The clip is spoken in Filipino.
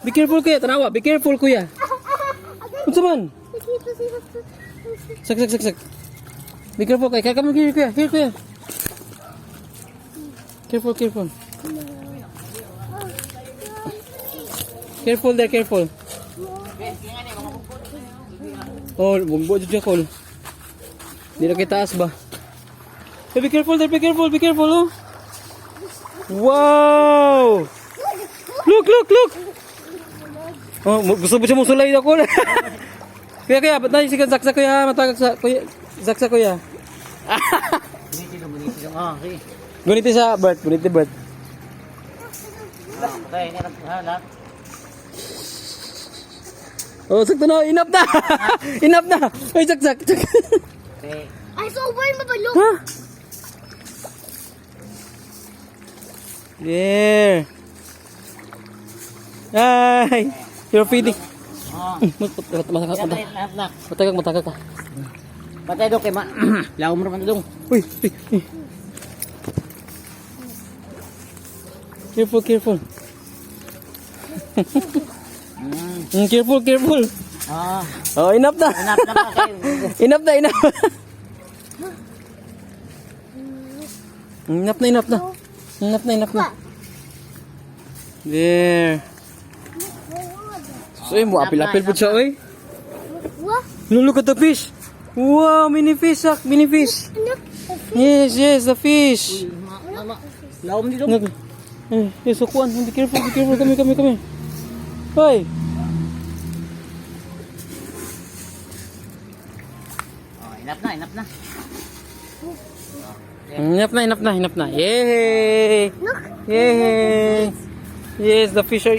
Be careful kuya, tanawa. Be careful kuya. Unsa man? Sak. Be careful kuya. Kaya here kuya. Here kuya. Careful. Careful there, careful. Oh, bugbo dyan ko. Hindi na kita taas ba? Hey, be careful there, be careful, oh. Wow! Look! Oh, gusto mo siya mong sulay ako. Kuya, ba't na yung saksa kuya? Matagag sa kuya. Saksa kuya. Guniti. Oh, sige. Guniti sa Bert, Bert. Okay, halap. Oh, sakto na, enough na. Enough na. Ay, sak. Okay. Ay, sobrang mabalo. Ha? There. Ay, you're feeding. Oh. Matagag ka. Patay dong kay ma. Laom mo naman dong. Uy. Careful. Careful. Ah. Oh, enough na. Enough na ba kayo? Enough na. Enough na. There. So, mo apil po siya, oy. Wah, Look at the fish. Wow, mini fish. Yes, the fish. Mama. Laom di dong. So kuan, be careful. Kami. Hoy. Oh, enough na. Enough na. Yay! Yes, the fish are